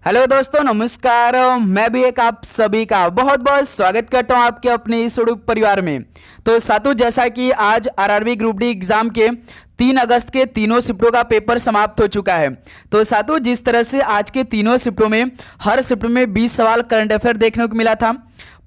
Hello दोस्तों, नमस्कार। मैं भी एक आप सभी का बहुत बहुत स्वागत करता हूं आपके अपने इस यूट्यूब परिवार में। तो साथियों, जैसा कि आज आरआरबी ग्रुप डी एग्जाम के 3 अगस्त के तीनों शिफ्टों का पेपर समाप्त हो चुका है। तो साथियों, जिस तरह से आज के तीनों शिफ्टों में हर शिफ्ट में 20 सवाल करंट अफेयर देखने को मिला था,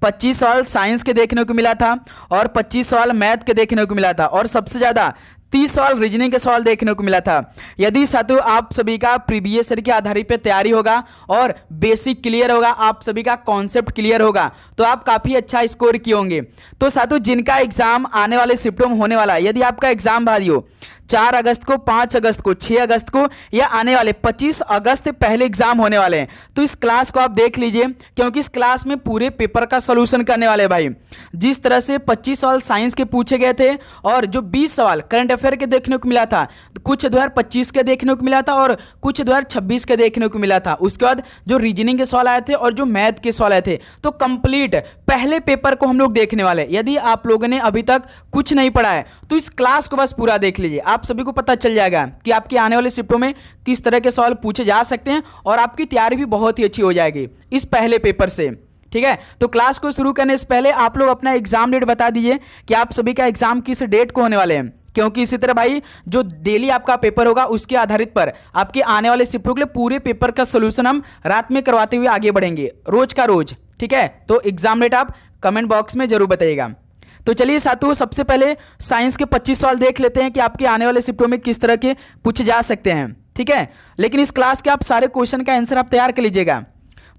25 सवाल साइंस के देखने को मिला था और 25 सवाल मैथ के देखने को मिला था और सबसे ज़्यादा 30 सवाल रीजनिंग के सवाल देखने को मिला था। यदि साथियों आप सभी का प्रीवियस ईयर के आधारित पे तैयारी होगा और बेसिक क्लियर होगा, आप सभी का कॉन्सेप्ट क्लियर होगा, तो आप काफ़ी अच्छा स्कोर किए होंगे। तो साथियों, जिनका एग्जाम आने वाले शिफ्टों में होने वाला है, यदि आपका एग्जाम भाइयों 4 अगस्त को, 5 अगस्त को, 6 अगस्त को या आने वाले 25 अगस्त पहले एग्जाम होने वाले हैं, तो इस क्लास को आप देख लीजिए, क्योंकि इस क्लास में पूरे पेपर का सॉल्यूशन करने वाले हैं भाई। जिस तरह से 25 सवाल साइंस के पूछे गए थे और जो 20 सवाल करंट अफेयर के देखने को मिला था, कुछ 2025 के देखने को मिला था और कुछ 2026 के देखने को मिला था। उसके बाद जो रीजनिंग के सवाल आए थे और जो मैथ के सवाल आए थे, तो कंप्लीट पहले पेपर को हम लोग देखने वाले। यदि आप लोगों ने अभी तक कुछ नहीं पढ़ा है तो इस क्लास को बस पूरा देख लीजिए, आप सभी को पता चल जाएगा कि आपके आने वाले शिफ्टों में किस तरह के सवाल पूछे जा सकते हैं और आपकी तैयारी भी बहुत ही अच्छी हो जाएगी इस पहले पेपर से। ठीक है, तो क्लास को शुरू करने से पहले आप लोग अपना एग्जाम डेट बता दीजिए कि आप सभी का एग्जाम किस डेट को होने वाले हैं, क्योंकि इसी तरह भाई जो डेली आपका पेपर होगा उसके आधारित पर आपके आने वाले शिफ्टों के लिए पूरे पेपर का सोल्यूशन हम रात में करवाते हुए आगे बढ़ेंगे, रोज का रोज। ठीक है, तो एग्जाम डेट आप कमेंट बॉक्स में जरूर बताइएगा। तो चलिए साथियों, सबसे पहले साइंस के 25 सवाल देख लेते हैं कि आपके आने वाले शिफ्टों में किस तरह के पूछे जा सकते हैं। ठीक है, लेकिन इस क्लास के आप सारे क्वेश्चन का आंसर आप तैयार कर लीजिएगा।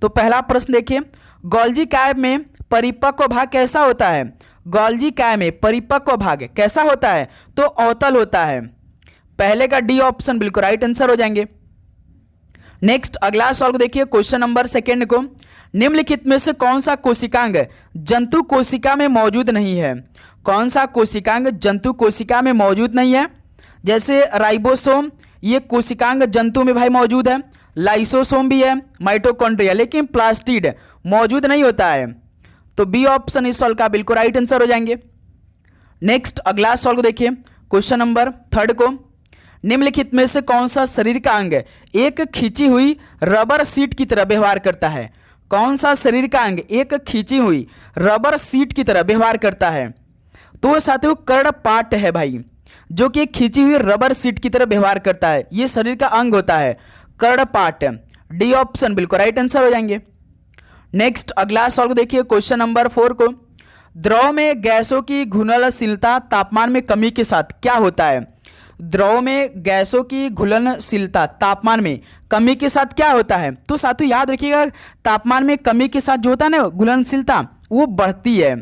तो पहला प्रश्न देखिए, गोल्जी काय में परिपक्व भाग कैसा होता है? गोल्जी काय में परिपक्व भाग कैसा होता है? तो अवतल होता है। पहले का डी ऑप्शन बिल्कुल राइट आंसर हो जाएंगे। नेक्स्ट अगला सवाल को देखिए, क्वेश्चन नंबर 2 को, निम्नलिखित में से कौन सा कोशिकांग जंतु कोशिका में मौजूद नहीं है? कौन सा कोशिकांग जंतु कोशिका में मौजूद नहीं है? जैसे राइबोसोम, ये कोशिकांग जंतु में भाई मौजूद है, लाइसोसोम भी है, माइटोकॉन्ड्रिया, लेकिन प्लास्टिड मौजूद नहीं होता है। तो बी ऑप्शन इस सवाल का बिल्कुल राइट आंसर हो जाएंगे। नेक्स्ट अगला सवाल को देखिए, क्वेश्चन नंबर 3 को, निम्नलिखित में से कौन सा शरीर का अंग एक खींची हुई रबर सीट की तरह व्यवहार करता है? कौन सा शरीर का अंग एक खींची हुई रबर सीट की तरह व्यवहार करता है? तो साथियों कर्णपाट है भाई, जो कि खींची हुई रबर सीट की तरह व्यवहार करता है, ये शरीर का अंग होता है कर्णपाट। डी ऑप्शन बिल्कुल राइट आंसर हो जाएंगे। नेक्स्ट अगला सवाल को देखिए, क्वेश्चन नंबर 4 को, द्रव में गैसों की घुलनशीलता तापमान में कमी के साथ क्या होता है? द्रव में गैसों की घुलनशीलता तापमान में कमी के साथ क्या होता है? तो साथियों याद रखिएगा, तापमान में कमी के साथ जो होता है ना घुलनशीलता, वो बढ़ती है।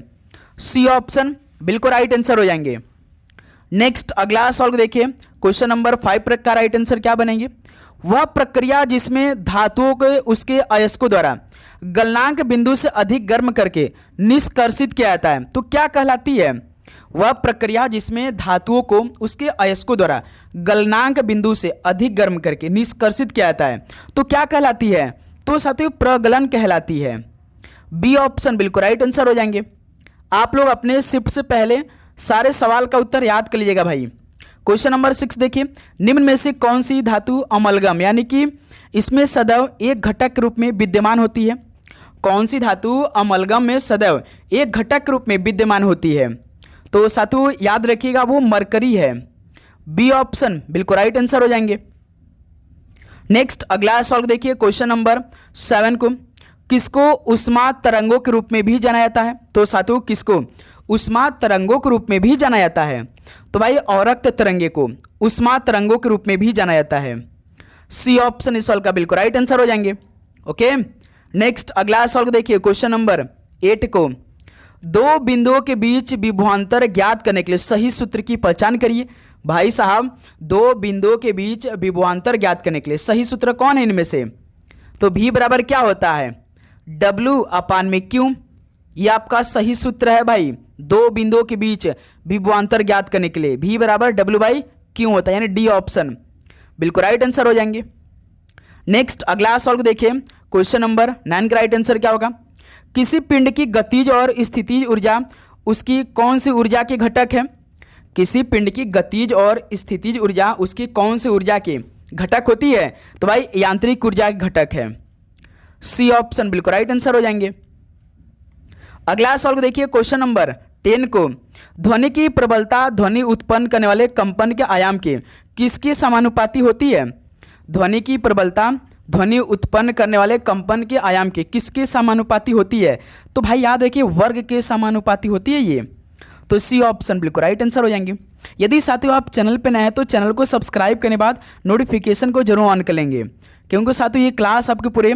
सी ऑप्शन बिल्कुल राइट आंसर हो जाएंगे। नेक्स्ट अगला सवाल को देखिए, क्वेश्चन नंबर 5 का राइट आंसर क्या बनेंगे? वह प्रक्रिया जिसमें धातुओं को उसके अयस्कों द्वारा गलनांक बिंदु से अधिक गर्म करके निष्कर्षित किया जाता है, तो क्या कहलाती है? वह प्रक्रिया जिसमें धातुओं को उसके अयस्कों द्वारा गलनांक बिंदु से अधिक गर्म करके निष्कर्षित किया जाता है, तो क्या कहलाती है? तो साथियों प्रगलन कहलाती है। बी ऑप्शन बिल्कुल राइट आंसर हो जाएंगे। आप लोग अपने शिफ्ट से पहले सारे सवाल का उत्तर याद कर लीजिएगा भाई। क्वेश्चन नंबर 6 देखिए, निम्न में से कौन सी धातु अमलगम यानी कि इसमें सदैव एक घटक के रूप में विद्यमान होती है? कौन सी धातु अमलगम में सदैव एक घटक के रूप में विद्यमान होती है? तो साथियों याद रखिएगा, वो मरकरी है। बी ऑप्शन बिल्कुल राइट आंसर हो जाएंगे। नेक्स्ट अगला सवाल देखिए, क्वेश्चन नंबर 7 को, किसको उष्मा तरंगों के रूप में भी जाना जाता है? तो साथियों किसको उष्मा तरंगों के रूप में भी जाना जाता है? तो भाई अवरक्त तरंगे को उष्मा तरंगों के रूप में भी जाना जाता है। सी ऑप्शन इस सवाल का बिल्कुल राइट आंसर हो जाएंगे। ओके, नेक्स्ट अगला सवाल को देखिए, क्वेश्चन नंबर 8 को, 2 बिंदुओं के बीच विभवांतर ज्ञात करने के लिए सही सूत्र की पहचान करिए। भाई साहब 2 बिंदुओं के बीच विभवांतर ज्ञात करने के लिए सही सूत्र कौन है इनमें से? तो V बराबर क्या होता है? W अपान में Q, ये आपका सही सूत्र है भाई। 2 बिंदुओं के बीच विभवांतर ज्ञात करने के लिए V बराबर W/Q होता है, यानी डी ऑप्शन बिल्कुल राइट आंसर हो जाएंगे। नेक्स्ट अगला सवाल को देखिए, क्वेश्चन नंबर 9 का राइट आंसर क्या होगा? किसी पिंड की गतिज और स्थितिज ऊर्जा उसकी कौन सी ऊर्जा के घटक है? किसी पिंड की गतिज और स्थितिज ऊर्जा उसकी कौन सी ऊर्जा की घटक होती है? तो भाई यांत्रिक ऊर्जा के घटक है। सी ऑप्शन बिल्कुल राइट आंसर हो जाएंगे। अगला सवाल देखिए क्वेश्चन नंबर 10 को, ध्वनि की प्रबलता ध्वनि उत्पन्न करने वाले कंपन के आयाम के किसके समानुपाती होती है? ध्वनि की प्रबलता ध्वनि उत्पन्न करने वाले कंपन के आयाम के किसके समानुपाती होती है? तो भाई याद रखिए वर्ग के समानुपाती होती है ये, तो सी ऑप्शन बिल्कुल राइट आंसर हो जाएंगे। यदि साथियों आप चैनल पर नए हैं तो चैनल को सब्सक्राइब करने बाद नोटिफिकेशन को जरूर ऑन कर लेंगे, क्योंकि साथियों ये क्लास आपके पूरे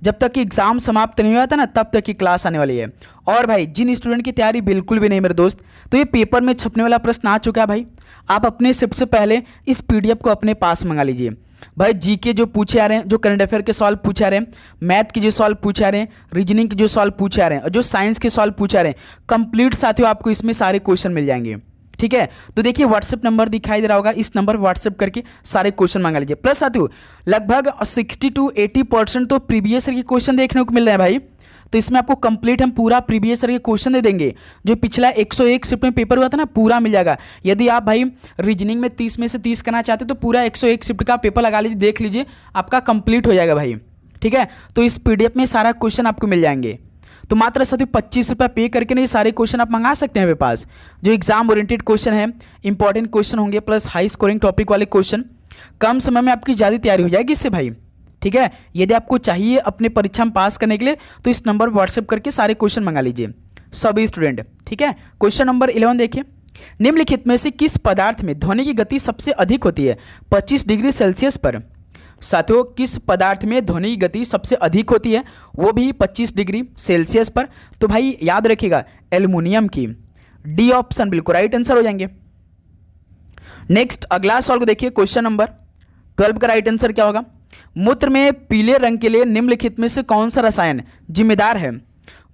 जब तक कि एग्जाम समाप्त नहीं हुआ था ना तब तक की क्लास आने वाली है। और भाई जिन स्टूडेंट की तैयारी बिल्कुल भी नहीं मेरे दोस्त, तो ये पेपर में छपने वाला प्रश्न आ चुका है भाई, आप अपने शिफ्ट से पहले इस पीडीएफ को अपने पास मंगा लीजिए। भाई जीके जो पूछे आ रहे हैं, जो करंट अफेयर के सवाल पूछे आ रहे हैं, मैथ के जो सवाल पूछे आ रहे हैं, रीजनिंग के जो सवाल पूछे आ रहे हैं और जो साइंस के सवाल पूछे आ रहे हैं, कंप्लीट साथियों आपको इसमें सारे क्वेश्चन मिल जाएंगे। ठीक है, तो देखिए व्हाट्सएप नंबर दिखाई दे रहा होगा, इस नंबर पर व्हाट्सएप करके सारे क्वेश्चन मंगा लीजिए। प्लस साथियों लगभग 60 to 80% तो प्रीवियस ईयर के क्वेश्चन देखने को मिल रहे हैं भाई, तो इसमें आपको कंप्लीट हम पूरा प्रीवियस ईयर के क्वेश्चन दे देंगे। जो पिछला 101 शिफ्ट में पेपर हुआ था ना पूरा मिल जाएगा। यदि आप भाई रीजनिंग में 30 में से 30 करना चाहते तो पूरा 101 शिफ्ट का पेपर लगा लीजिए, देख लीजिए, आपका कंप्लीट हो जाएगा भाई। ठीक है, तो इस पीडीएफ में सारा क्वेश्चन आपको मिल जाएंगे। तो मात्र साथियों 25 रुपये पे करके नहीं सारे क्वेश्चन आप मंगा सकते हैं मेरे पास। जो एग्जाम ओरिएंटेड क्वेश्चन है, इंपॉर्टेंट क्वेश्चन होंगे, प्लस हाई स्कोरिंग टॉपिक वाले क्वेश्चन, कम समय में आपकी ज़्यादा तैयारी हो जाएगी इससे भाई। ठीक है, यदि आपको चाहिए अपने परीक्षा में पास करने के लिए तो इस नंबर पर व्हाट्सएप करके सारे क्वेश्चन मंगा लीजिए सभी स्टूडेंट। ठीक है, क्वेश्चन नंबर 11 देखिए, निम्नलिखित में से किस पदार्थ में ध्वनि की गति सबसे अधिक होती है 25 डिग्री सेल्सियस पर? साथियों किस पदार्थ में ध्वनि की गति सबसे अधिक होती है, वो भी 25 डिग्री सेल्सियस पर? तो भाई याद रखिएगा एल्युमिनियम की, डी ऑप्शन बिल्कुल राइट आंसर हो जाएंगे। नेक्स्ट अगला सवाल को देखिए, क्वेश्चन नंबर 12 का राइट आंसर क्या होगा? मूत्र में पीले रंग के लिए निम्नलिखित में से कौन सा रसायन जिम्मेदार है?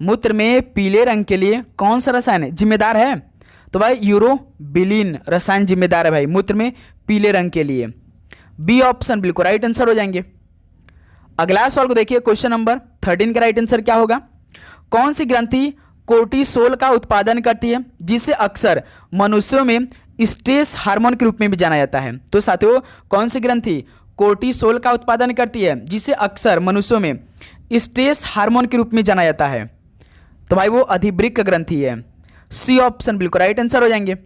मूत्र में पीले रंग के लिए कौन सा रसायन जिम्मेदार है? तो भाई यूरोबिलिन रसायन जिम्मेदार है भाई मूत्र में पीले रंग के लिए, बी ऑप्शन बिल्कुल राइट आंसर हो जाएंगे। अगला सवाल को देखिए, क्वेश्चन नंबर 13 का राइट आंसर क्या होगा? कौन सी ग्रंथि कोर्टिसोल का उत्पादन करती है जिसे अक्सर मनुष्यों में स्ट्रेस हार्मोन के रूप में भी जाना जाता है? तो साथियों कौन सी ग्रंथि कोर्टिसोल का उत्पादन करती है जिसे अक्सर मनुष्यों में स्ट्रेस हार्मोन के रूप में जाना जाता है? तो भाई वो अधिवृक्क ग्रंथि है, सी ऑप्शन बिल्कुल राइट आंसर हो जाएंगे।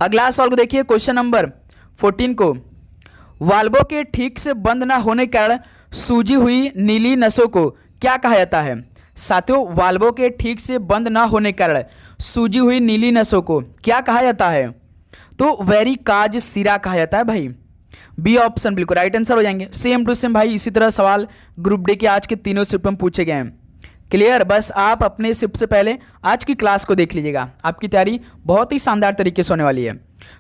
अगला सवाल को देखिए, क्वेश्चन नंबर 14 को, वाल्वों के ठीक से बंद न होने के कारण सूजी हुई नीली नसों को क्या कहा जाता है? साथियों वाल्वों के ठीक से बंद न होने के कारण सूजी हुई नीली नसों को क्या कहा जाता है? तो वेरिकाज सिरा कहा जाता है भाई, बी ऑप्शन बिल्कुल राइट आंसर हो जाएंगे। सेम टू सेम भाई इसी तरह सवाल ग्रुप डी के आज के तीनों शिफ्ट में पूछे गए हैं। क्लियर, बस आप अपने शिफ्ट से पहले आज की क्लास को देख लीजिएगा, आपकी तैयारी बहुत ही शानदार तरीके से होने वाली है।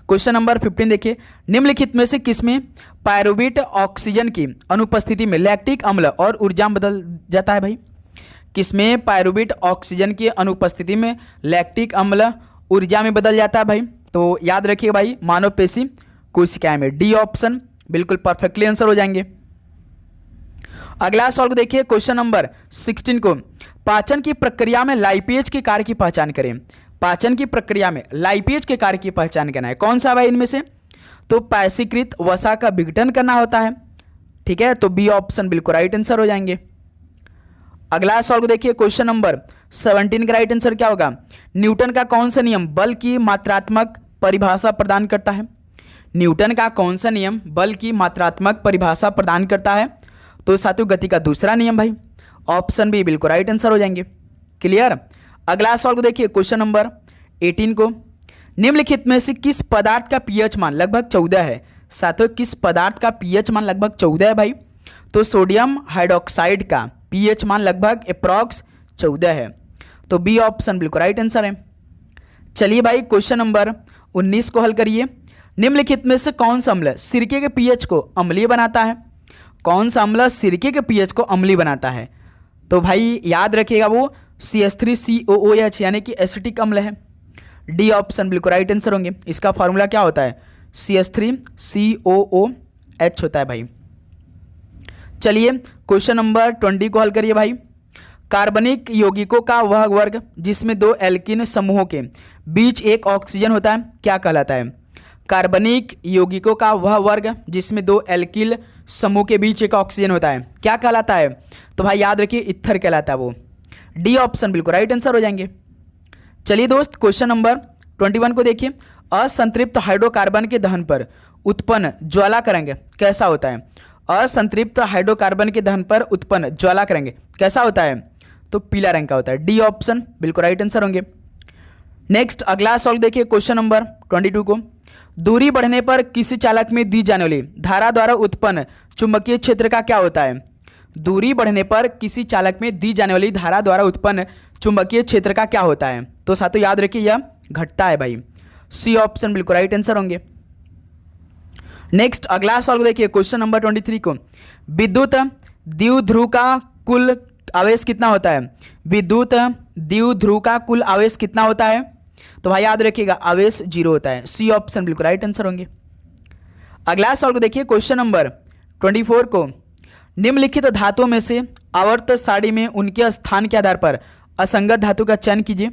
क्वेश्चन नंबर 15 देखिए, निम्नलिखित में से किसमें पायरुवेट ऑक्सीजन की अनुपस्थिति में लैक्टिक अम्ल और ऊर्जा में बदल जाता है भाई? किसमें पायरुवेट ऑक्सीजन की अनुपस्थिति में लैक्टिक अम्ल ऊर्जा में बदल जाता है भाई? तो याद रखिए भाई मानव पेशी कोशिकाएं में, डी ऑप्शन बिल्कुल परफेक्टली आंसर हो जाएंगे। अगला सवाल को देखिए, क्वेश्चन नंबर 16 को, पाचन की प्रक्रिया में लाइपेज के कार्य की पहचान करें। पाचन की प्रक्रिया में लाइपेज के कार्य की पहचान करना है, कौन सा भाई इनमें से? तो पैसीकृत वसा का विघटन करना होता है। ठीक है, तो बी ऑप्शन बिल्कुल राइट आंसर हो जाएंगे। अगला सवाल को देखिए, क्वेश्चन नंबर 17 का राइट आंसर क्या होगा? न्यूटन का कौन सा नियम बल की मात्रात्मक परिभाषा प्रदान करता है? न्यूटन का कौन सा नियम बल की मात्रात्मक परिभाषा प्रदान करता है? तो साथियों गति का दूसरा नियम भाई, ऑप्शन बी बिल्कुल राइट आंसर हो जाएंगे। क्लियर, अगला सवाल को देखिए, क्वेश्चन नंबर 18 को, निम्नलिखित में से किस पदार्थ का पीएच मान लगभग 14 है? साथियों किस पदार्थ का पीएच मान लगभग 14 है भाई? तो सोडियम हाइड्रोक्साइड का पीएच मान लगभग अप्रॉक्स 14 है, तो बी ऑप्शन बिल्कुल राइट आंसर है। चलिए भाई क्वेश्चन नंबर 19 को हल करिए। निम्नलिखित में से कौन सा अम्ल सिरके के पीएच को अम्लीय बनाता है? कौन सा अम्ल सिरके के पीएच को अम्लीय बनाता है? तो भाई याद रखिएगा वो CH3COOH यानी कि एसिटिक अम्ल है, डी ऑप्शन बिल्कुल राइट आंसर होंगे। इसका फॉर्मूला क्या होता है? CH3COOH होता है भाई। चलिए क्वेश्चन नंबर 20 को हल करिए भाई। कार्बनिक यौगिकों का वह वर्ग जिसमें दो एल्कीन समूहों के बीच एक ऑक्सीजन होता है क्या कहलाता है? कार्बनिक यौगिकों का वह वर्ग जिसमें दो एल्किल समूह के बीच एक ऑक्सीजन होता है, क्या कहलाता है? तो भाई याद रखिए ईथर कहलाता है वो। डी ऑप्शन बिल्कुल राइट आंसर हो जाएंगे। चलिए दोस्त क्वेश्चन नंबर 21 को देखिए। असंतृप्त हाइड्रोकार्बन के दहन पर उत्पन्न ज्वाला करेंगे कैसा होता है? असंतृप्त हाइड्रोकार्बन के दहन पर उत्पन्न ज्वाला करेंगे कैसा होता है? तो पीला रंग का होता है। डी ऑप्शन बिल्कुल राइट आंसर होंगे। नेक्स्ट अगला सवाल देखिए क्वेश्चन नंबर 22 को। दूरी बढ़ने पर किसी चालक में दी जाने वाली धारा द्वारा उत्पन्न चुंबकीय क्षेत्र का क्या होता है? दूरी बढ़ने पर किसी चालक में दी जाने वाली धारा द्वारा उत्पन्न चुंबकीय क्षेत्र का क्या होता है? तो साथियों याद रखिए यह घटता है भाई। सी ऑप्शन बिल्कुल राइट आंसर होंगे। नेक्स्ट अगला सवाल को देखिए क्वेश्चन नंबर 23 को। विद्युत द्विध्रुव का कुल आवेश कितना होता है? विद्युत द्विध्रुव का कुल आवेश कितना होता है? तो भाई याद रखिएगा आवेश 0 होता है। सी ऑप्शन बिल्कुल राइट आंसर होंगे। अगला सवाल को देखिए क्वेश्चन नंबर 24 को। निम्नलिखित धातुओं में से आवर्त सारणी में उनके स्थान के आधार पर असंगत धातु का चयन कीजिए।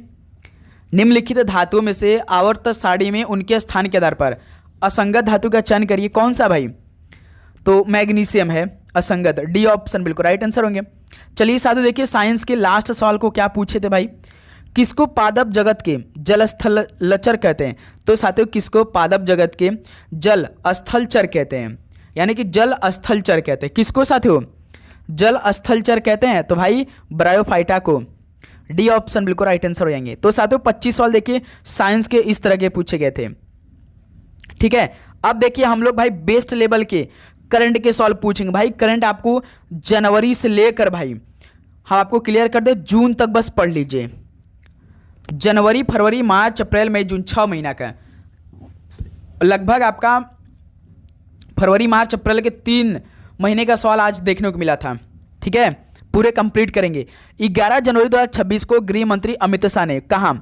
निम्नलिखित धातुओं में से आवर्त सारणी में उनके स्थान के आधार पर असंगत धातु का चयन करिए। कौन सा भाई? तो मैग्नीशियम है असंगत। डी ऑप्शन बिल्कुल राइट आंसर होंगे। चलिए साथियों देखिए साइंस के लास्ट सवाल को क्या पूछे थे भाई? किसको पादप जगत के जल स्थल लचर कहते हैं? तो साथियों किसको पादप जगत के जल स्थलचर कहते हैं, यानी कि जल स्थलचर कहते हैं। किसको साथियों? जल स्थलचर कहते हैं। तो भाई ब्रायोफाइटा को। डी ऑप्शन बिल्कुल राइट आंसर हो जाएंगे। तो साथियों 25 सवाल देखिए साइंस के इस तरह के पूछे गए थे। ठीक है, अब देखिए हम लोग भाई बेस्ट लेवल के करंट के सवाल पूछेंगे। भाई करंट आपको जनवरी से लेकर भाई हम आपको क्लियर कर दे जून तक बस पढ़ लीजिए। जनवरी फरवरी मार्च अप्रैल मई जून 6 महीना का लगभग आपका फरवरी मार्च अप्रैल के 3 महीने का सवाल आज देखने को मिला था। ठीक है, पूरे कंप्लीट करेंगे। 11 जनवरी 2026 को गृह मंत्री अमित शाह ने कहा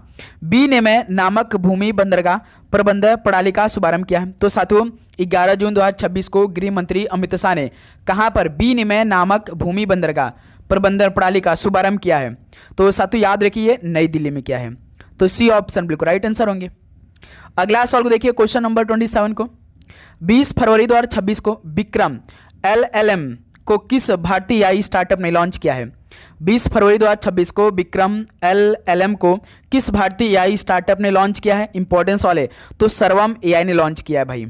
विनिमय नामक भूमि बंदरगाह प्रबंध प्रणाली का शुभारंभ किया है। तो साथियों 11 जून 2026 को गृह मंत्री अमित शाह ने कहां पर विनिमय नामक भूमि बंदरगाह प्रबंधन प्रणाली का शुभारंभ किया है? तो साथियों याद रखिए नई दिल्ली में किया है। तो सी ऑप्शन बिल्कुल राइट आंसर होंगे। अगला सवाल को देखिए क्वेश्चन नंबर 27 को। 20 फरवरी 2026 को विक्रम LLM को किस भारतीय AI स्टार्टअप ने लॉन्च किया है? 20 फरवरी 2026 को विक्रम LLM को किस भारतीय AI स्टार्टअप ने लॉन्च किया है? इंपॉर्टेंस वाले तो सर्वम AI ने लॉन्च किया है भाई।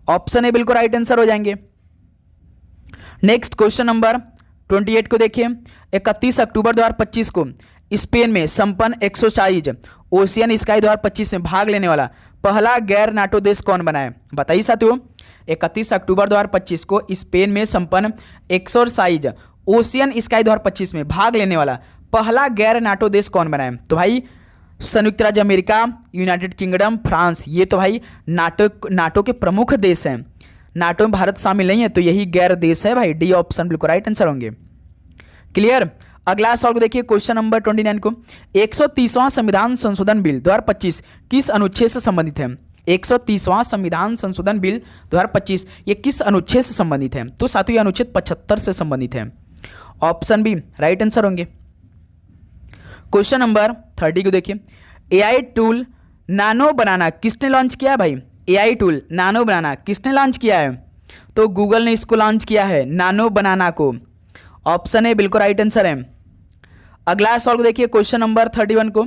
ऑप्शन ए बिल्कुल राइट आंसर हो जाएंगे। नेक्स्ट क्वेश्चन नंबर 28 को देखिए। 31 अक्टूबर 2025 को स्पेन में संपन्न एक्सरसाइज ओशियन स्काई 2025 में भाग लेने वाला पहला गैर नाटो देश कौन बना है? बताइए साथियों 31 अक्टूबर 2025 को स्पेन में संपन्न एक्सरसाइज ओशियन स्काई 2025 में भाग लेने वाला पहला गैर नाटो देश कौन बना है? तो भाई संयुक्त राज्य अमेरिका, यूनाइटेड किंगडम, फ्रांस। ये तो भाई नाटो के प्रमुख देश हैं। नाटो में भारत शामिल नहीं है तो यही गैर देश है भाई। डी ऑप्शन बिल्कुल राइट आंसर होंगे। क्लियर। अगला सवाल को देखिए क्वेश्चन नंबर 29 को। 130वां संविधान संशोधन बिल 2025 किस अनुच्छेद से संबंधित है? 130वां संविधान संशोधन बिल 2025 ये किस अनुच्छेद से संबंधित है? तो साथियों अनुच्छेद 75 से संबंधित है। ऑप्शन बी राइट आंसर होंगे। क्वेश्चन नंबर 30 को देखिए। AI टूल नानो बनाना किसने लॉन्च किया है भाई? AI टूल नानो बनाना किसने लॉन्च किया है? तो गूगल ने इसको लॉन्च किया है नानो बनाना को। ऑप्शन ए बिल्कुल राइट आंसर है। अगला सवाल को देखिए क्वेश्चन नंबर 31 को।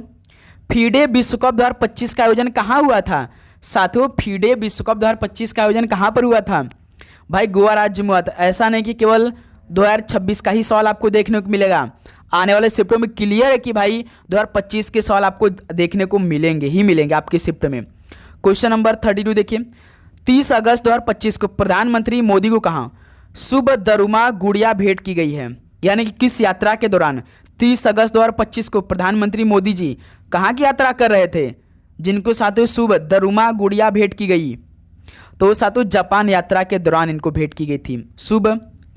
फीडे विश्व कप 2025 का आयोजन कहाँ हुआ था? साथियों फीडे विश्व कप 2025 का आयोजन कहाँ पर हुआ था? भाई गोवा राज्य में हुआ था। ऐसा नहीं कि केवल 2026 का ही सवाल आपको देखने को मिलेगा, आने वाले शिफ्टों में क्लियर है कि भाई 2025 के सवाल आपको देखने को मिलेंगे ही मिलेंगे आपके शिफ्ट में। क्वेश्चन नंबर 32 देखिए। 30 अगस्त 2025 को प्रधानमंत्री मोदी को कहाँ शुभ दरुमा गुड़िया भेंट की गई है? यानी कि किस यात्रा के दौरान 30 अगस्त 2025 को प्रधानमंत्री मोदी जी कहाँ की यात्रा कर रहे थे जिनको साथियों शुभ दरुमा गुड़िया भेंट की गई? तो साथियों जापान यात्रा के दौरान इनको भेंट की गई थी शुभ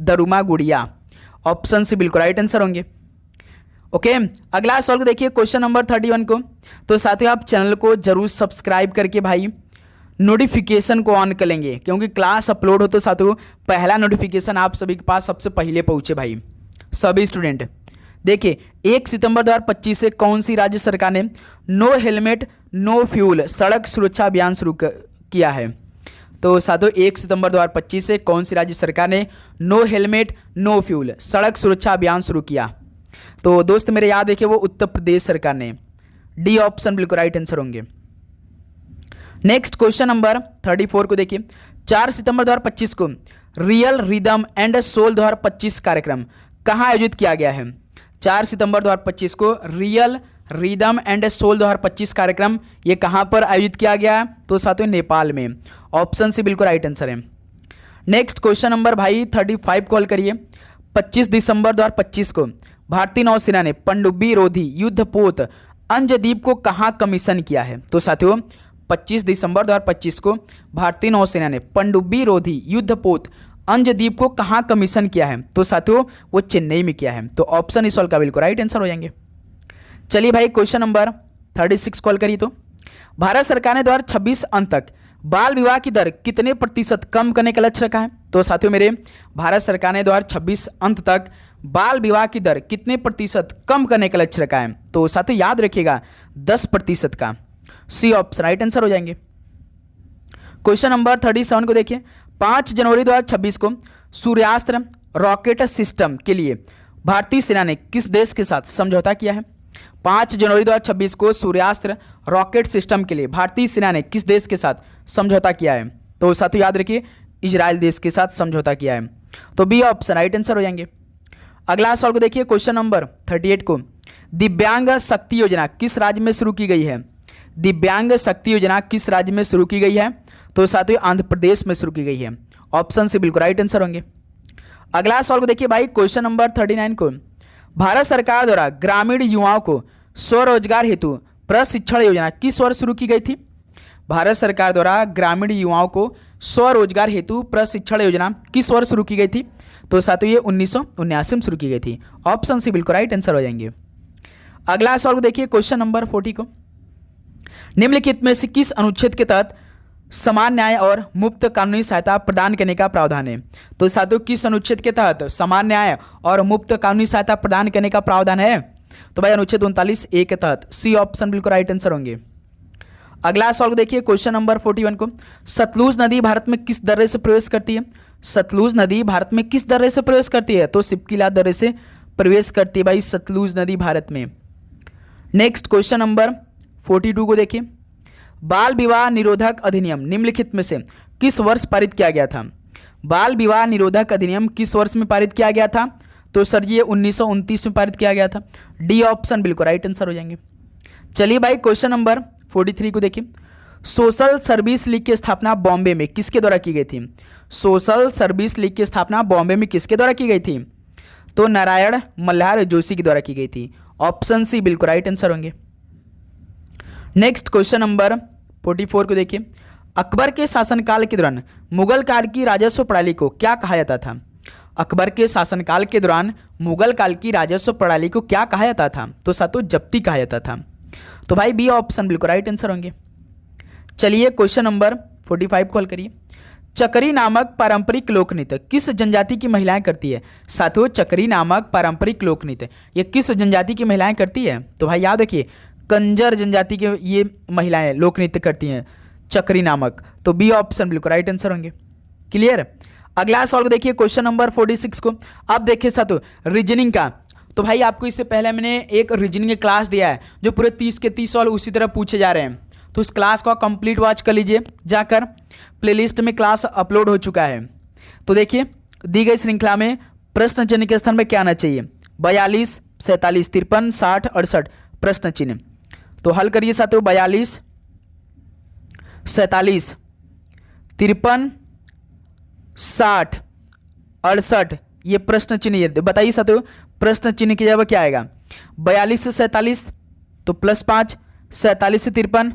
दरुमा गुड़िया। ऑप्शन से बिल्कुल राइट आंसर होंगे। ओके अगला सवाल को देखिए क्वेश्चन नंबर 31 को। तो साथियों आप चैनल को जरूर सब्सक्राइब करके भाई नोटिफिकेशन को ऑन कर लेंगे, क्योंकि क्लास अपलोड हो तो साथियों पहला नोटिफिकेशन आप सभी के पास सबसे पहले पहुंचे भाई सभी स्टूडेंट। देखिए 1 सितंबर 2025 से कौन सी राज्य सरकार ने नो हेलमेट नो फ्यूल सड़क सुरक्षा अभियान शुरू किया है? तो साथियों 1 सितंबर 2025 से कौन सी राज्य सरकार ने नो हेलमेट नो फ्यूल सड़क सुरक्षा अभियान शुरू किया? तो दोस्त मेरे याद रखिए वो उत्तर प्रदेश सरकार ने। डी ऑप्शन बिल्कुल राइट आंसर होंगे। नेक्स्ट क्वेश्चन नंबर 34 को देखिए। 4 सितंबर 2025 को रियल रिदम एंड सोल 2025 कार्यक्रम कहाँ आयोजित किया गया है? 4 सितंबर 2025 को रियल रिदम एंड सोल 2025 कार्यक्रम ये कहाँ पर आयोजित किया गया है? तो साथियों नेपाल में। ऑप्शन सी बिल्कुल राइट आंसर है। नेक्स्ट क्वेश्चन नंबर भाई 35 कॉल करिए। 25 दिसंबर 2025 को भारतीय नौसेना ने पनडुब्बी रोधी युद्धपोत अंजदीप को कहाँ कमीशन किया है? तो साथियों 25 दिसंबर 2025 को भारतीय नौसेना ने पनडुब्बी रोधी युद्धपोत अंजदीप को कहाँ कमीशन किया है? तो साथियों वो चेन्नई में किया है। तो ऑप्शन इस का बिल्कुल राइट आंसर हो जाएंगे। चलिए भाई क्वेश्चन नंबर 36 कॉल करिए। तो भारत सरकार ने 2026 अंत तक बाल विवाह की दर कितने प्रतिशत कम करने का लक्ष्य रखा है? तो साथियों मेरे भारत सरकार ने 2026 अंत तक बाल विवाह की दर कितने प्रतिशत कम करने का लक्ष्य रखा है? तो साथियों याद रखिएगा 10% का। सी ऑप्शन राइट आंसर हो जाएंगे। क्वेश्चन नंबर 37 को देखिए। 5 जनवरी 2026 को सूर्यास्त्र रॉकेट सिस्टम के लिए भारतीय सेना ने किस देश के साथ समझौता किया है? 5 जनवरी 2026 को सूर्यास्त्र रॉकेट सिस्टम के लिए भारतीय सेना ने किस देश के साथ समझौता किया है? तो साथियों याद रखिए इजराइल देश के साथ समझौता किया है। तो बी ऑप्शन राइट आंसर हो जाएंगे। अगला सवाल को देखिए। क्वेश्चन नंबर 38 को दिव्यांग शक्ति योजना किस राज्य में शुरू की गई है? दिव्यांग शक्ति योजना किस राज्य में शुरू की गई है? तो साथियों आंध्र प्रदेश में शुरू की गई है। ऑप्शन से बिल्कुल राइट आंसर होंगे। अगला सवाल को देखिए भाई। क्वेश्चन नंबर 39 को भारत सरकार द्वारा ग्रामीण युवाओं को स्वरोजगार हेतु प्रशिक्षण योजना किस वर्ष शुरू की गई थी? भारत सरकार द्वारा ग्रामीण युवाओं को स्वरोजगार हेतु प्रशिक्षण योजना किस वर्ष शुरू की गई थी? तो साथियों ये 1979 में शुरू की गई थी। ऑप्शन सी बिल्कुल राइट आंसर हो जाएंगे। अगला सवाल को देखिए। क्वेश्चन नंबर 40 को निम्नलिखित में से किस अनुच्छेद के तहत समान न्याय और मुफ्त कानूनी सहायता प्रदान करने का प्रावधान है? तो साथियों किस अनुच्छेद के तहत समान न्याय और मुफ्त कानूनी सहायता प्रदान करने का प्रावधान है? तो भाई अनुच्छेद 39A के तहत। सी ऑप्शन बिल्कुल राइट आंसर होंगे। अगला सवाल को देखिए। क्वेश्चन नंबर 41 को सतलुज नदी भारत में किस दर्रे से प्रवेश करती है? सतलुज नदी भारत में किस दर्रे से प्रवेश करती है? तो सिपकीला दर्रे से प्रवेश करती है भाई सतलुज नदी भारत में। नेक्स्ट क्वेश्चन नंबर 42 को देखिए। बाल विवाह निरोधक अधिनियम निम्नलिखित में से किस वर्ष पारित किया गया था? बाल विवाह निरोधक अधिनियम किस वर्ष में पारित किया गया था? तो सर ये 1929 में पारित किया गया था। डी ऑप्शन बिल्कुल राइट आंसर हो जाएंगे। चलिए भाई क्वेश्चन नंबर 43 को देखिए। सोशल सर्विस लीग की स्थापना बॉम्बे में किसके द्वारा की गई थी? सोशल सर्विस लीग की स्थापना बॉम्बे में किसके द्वारा की गई थी? तो नारायण मल्हार जोशी के द्वारा की गई थी। ऑप्शन सी बिल्कुल राइट आंसर होंगे। नेक्स्ट क्वेश्चन नंबर 44 को देखिए। अकबर के शासनकाल के दौरान मुगल काल की राजस्व प्रणाली को क्या कहा जाता था? अकबर के शासनकाल के दौरान मुगल काल की राजस्व प्रणाली को क्या कहा जाता था? तो साथियों जब्ती कहा जाता था। तो भाई बी ऑप्शन बिल्कुल राइट आंसर होंगे। चलिए क्वेश्चन नंबर 45 कॉल करिए। चकरी नामक पारंपरिक लोक नृत्य किस जनजाति की महिलाएं करती है? साथियों चकरी नामक पारंपरिक लोक नृत्य ये किस जनजाति की महिलाएं करती है? तो भाई याद रखिए कंजर जनजाति के ये महिलाएं लोक नृत्य करती हैं चकरी नामक। तो बी ऑप्शन बिल्कुल राइट आंसर होंगे। क्लियर। अगला सवाल को देखिए। क्वेश्चन नंबर 46 को अब देखिए साथियों रीजनिंग का। तो भाई आपको इससे पहले मैंने एक रीजनिंग की क्लास दिया है जो पूरे 30 के 30 सवाल उसी तरह पूछे जा रहे हैं। तो उस क्लास को कंप्लीट वॉच कर लीजिए जाकर, प्लेलिस्ट में क्लास अपलोड हो चुका है। तो देखिए दी गई श्रृंखला में प्रश्न चिन्ह के स्थान पर क्या आना चाहिए? 42, 47, 53, 60, 68 प्रश्न चिन्ह। तो हल करिए साथियों। 42, 47, 53, 60, 68 ये प्रश्न चिन्ह। बताइए साथियों प्रश्न चिन्ह की जगह क्या आएगा? 42 से 47 तो +5, 47 से 53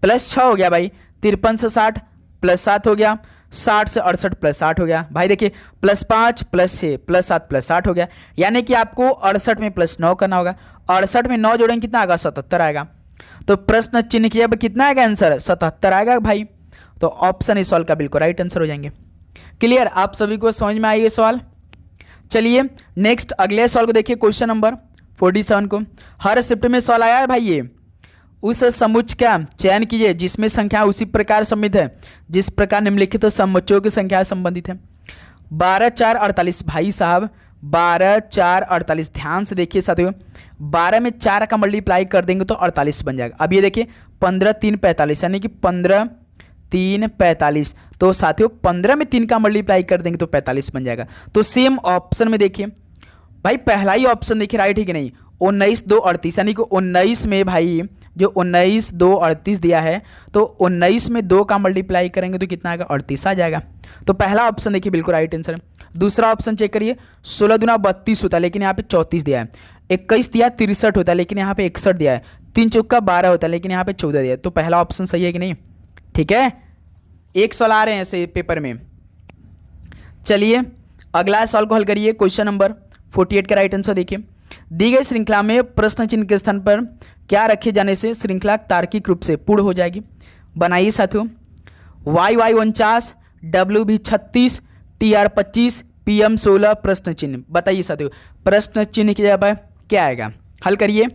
+6 हो गया भाई, 53 से 60 +7 हो गया, 60 से 68 +8 हो गया। भाई देखिए +5 +6 +7 +8 हो गया। यानी कि आपको 68 में +9 करना होगा। 68 में 9 जोड़ेंगे कितना आएगा? 77 आएगा। तो प्रश्न चिन्ह की अब कितना आएगा आंसर? 77 आएगा भाई। तो ऑप्शन इस सवाल का बिल्कुल राइट आंसर हो जाएंगे। क्लियर। आप सभी को समझ में आई ये सवाल। चलिए नेक्स्ट अगले सवाल को देखिए। क्वेश्चन नंबर 47 को हर शिफ्ट में सवाल आया है भाई ये उस समुच्चय का चयन कीजिए जिसमें संख्या उसी प्रकार सम्मिलित है जिस प्रकार निम्नलिखित समुच्चयों की संख्या संबंधित है। 12 4 48 भाई साहब 12 4 48 ध्यान से देखिए साथियों, 12 में 4 का मल्टीप्लाई कर देंगे तो 48 बन जाएगा। अब ये देखिए 15 3 45 यानी कि 15 3 45, तो साथियों 15 में 3 का मल्टीप्लाई कर देंगे तो 45 बन जाएगा। तो सेम ऑप्शन में देखिए भाई, पहला ही ऑप्शन देखिए राइट है कि नहीं, 19 2 38 यानी कि 19 में भाई जो 19 2 38 दिया है तो 19 में 2 का मल्टीप्लाई करेंगे तो कितना आएगा, 38 आ जाएगा। तो पहला ऑप्शन देखिए बिल्कुल राइट आंसर है। दूसरा ऑप्शन चेक करिए, 16 दूना 32 होता है लेकिन यहाँ पे 34 दिया है। 21 दिया 63 होता है लेकिन यहाँ पे 61 दिया है। 3 चौका 12 होता है लेकिन यहाँ पे 14 दिया है। तो पहला ऑप्शन सही है कि नहीं, ठीक है। एक सवाल आ रहे हैं ऐसे पेपर में। चलिए अगला सवाल को हल करिए। क्वेश्चन नंबर 48 का राइट आंसर देखिए, दी गई श्रृंखला में प्रश्न चिन्ह के स्थान पर क्या रखे जाने से श्रृंखला तार्किक रूप से पूर्ण हो जाएगी। बनाइए साथियों, वाई 49, डब्ल्यू भी 36, TR 25, PM 16 प्रश्न चिन्ह। बताइए साथियों प्रश्न चिन्ह की जगह पर क्या आएगा, हल करिए।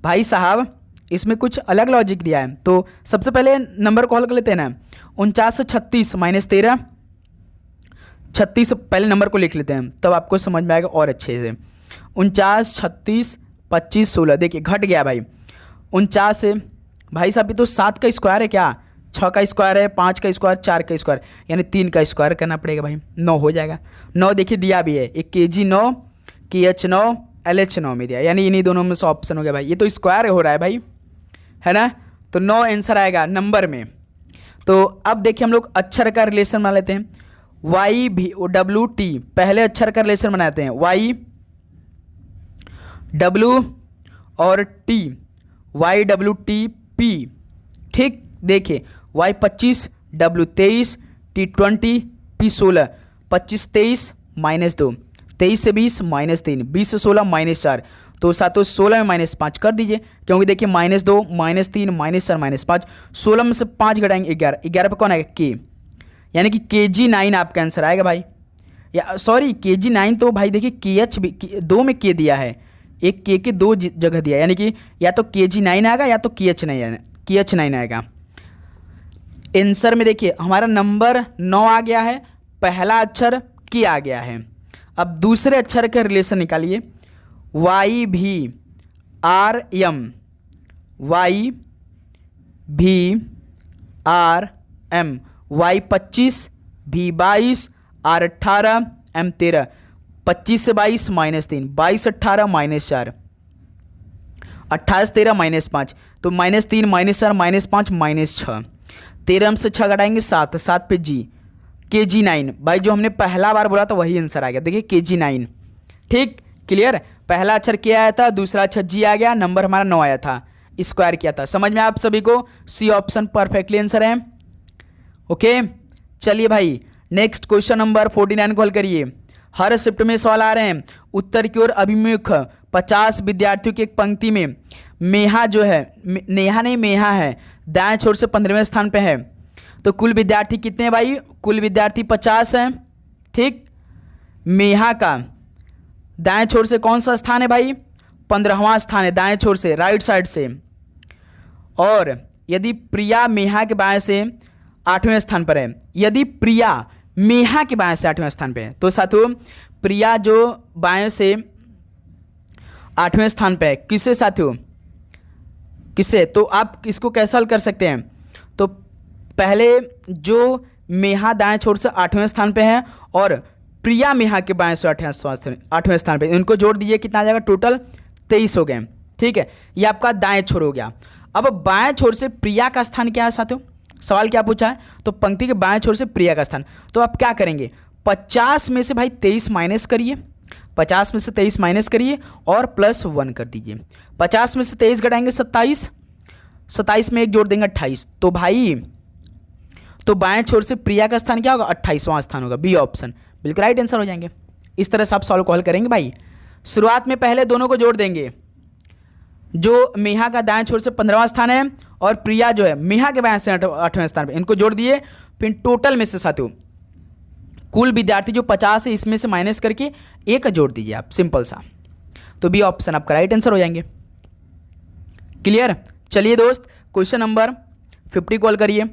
भाई साहब इसमें कुछ अलग लॉजिक दिया है, तो सबसे पहले नंबर को हल कर लेते हैं ना। 49 से 36 माइनस 13, 36 पहले नंबर को लिख लेते हैं तब आपको समझ में आएगा और अच्छे से। 49 36 25 16, देखिए घट गया भाई 49 से। भाई साहब ये तो 7 का स्क्वायर है क्या, 6 का स्क्वायर है, 5 का स्क्वायर, 4 का स्क्वायर, यानी 3 का स्क्वायर करना पड़ेगा भाई, 9 हो जाएगा। 9 देखिए दिया भी है, एक KG 9, KH 9, LH 9 में दिया, यानी इन्हीं दोनों में से ऑप्शन हो गया भाई। ये तो स्क्वायर हो रहा है भाई, है ना, तो 9 आंसर आएगा नंबर में। तो अब देखिए हम लोग अक्षर का रिलेशन बना लेते हैं। वाई भी डब्ल्यू टी, पहले अक्षर का रिलेशन बनाते हैं, वाई डब्ल्यू और T, Y W T P, ठीक। देखिए Y 25, W 23, T 20, P 16, 25 23 minus 2, 23 से 20 माइनस 3, 20 से 16 माइनस 4, तो सातों 16 में माइनस 5 कर दीजिए, क्योंकि देखिए माइनस 2 माइनस 3 माइनस 4 माइनस 5, 16 में से 5 घटाएंगे 11, 11 पे कौन आएगा, के, यानी कि KG 9 आपका आंसर आएगा भाई। या सॉरी KG 9 तो भाई देखिए KH भी 2 में के दिया है, एक के 2 जगह दिया है, यानी कि या तो KG 9 आएगा या तो KH 9 आएगा। आंसर में देखिए हमारा नंबर 9 आ गया है, पहला अक्षर के आ गया है। अब दूसरे अक्षर के रिलेशन निकालिए, वाई भी आर एम, वाई भी आर एम, वाई 25, भी 22, आर 18, एम 13, 25 से 22 माइनस 3, 22 18 माइनस 4, 28 13 माइनस 5, तो माइनस 3 माइनस 4 माइनस 5 माइनस 6, 13 से 6 घटाएंगे 7, 7 पे जी, KG 9 भाई, जो हमने पहला बार बोला था वही आंसर आ गया। देखिए KG 9, ठीक क्लियर। पहला अक्षर क्या आया था, दूसरा अक्षर जी आ गया, नंबर हमारा 9 आया था, स्क्वायर किया था। समझ में आप सभी को, सी ऑप्शन परफेक्टली आंसर है। ओके चलिए भाई नेक्स्ट क्वेश्चन नंबर 49 को हल करिए। हर शिफ्ट में सवाल आ रहे हैं, उत्तर की ओर अभिमुख 50 विद्यार्थियों की एक पंक्ति में मेहा जो है, नेहा नहीं मेहा है, दाएं छोर से 15वें स्थान पे है। तो कुल विद्यार्थी कितने हैं भाई, कुल विद्यार्थी 50 हैं, ठीक। मेहा का दाएं छोर से कौन सा स्थान है भाई, 15वां स्थान है दाएं छोर से, राइट साइड से। और यदि प्रिया मेहा के बाएं से 8वें स्थान पर है, यदि प्रिया मेहा के बाएं से 8वें स्थान पे है, तो साथियों प्रिया जो बाएं से 8वें स्थान पे है, किससे साथियों, किससे, तो आप इसको कैसे हल कर सकते हैं। तो पहले जो मेहा दाएं छोर से 8वें स्थान पे है और प्रिया मेहा के बाएं से 8वें स्थान पे, इनको जोड़ दीजिए, कितना आ जाएगा, टोटल 23 हो गए, ठीक है। ये आपका दाएं छोर हो गया। अब बाएं छोर से प्रिया का स्थान क्या है साथियों, सवाल क्या पूछा है, तो पंक्ति के बाएं छोर से प्रिया का स्थान। तो आप क्या करेंगे, 50 में से भाई 23 माइनस करिए, 50 में से 23 माइनस करिए और +1 कर दीजिए। 50 में से 23 घटाएंगे 27, 27 में एक जोड़ देंगे 28, तो भाई तो बाएं छोर से प्रिया का स्थान क्या होगा, 28वां स्थान होगा, बी ऑप्शन बिल्कुल राइट आंसर हो जाएंगे। इस तरह से आप सॉल्व को हल करेंगे भाई। शुरुआत में पहले दोनों को जोड़ देंगे, जो मेहा का दाएं छोर से 15वां स्थान है और प्रिया जो है मेहा के बाएं से 8वें स्थान पे, इनको जोड़ दिए, फिर टोटल में से साथियों कुल विद्यार्थी जो 50 है इसमें से माइनस करके 1 जोड़ दीजिए आप, सिंपल सा, तो बी ऑप्शन आपका राइट आंसर हो जाएंगे। क्लियर। चलिए दोस्त, क्वेश्चन नंबर 50 कॉल करिए।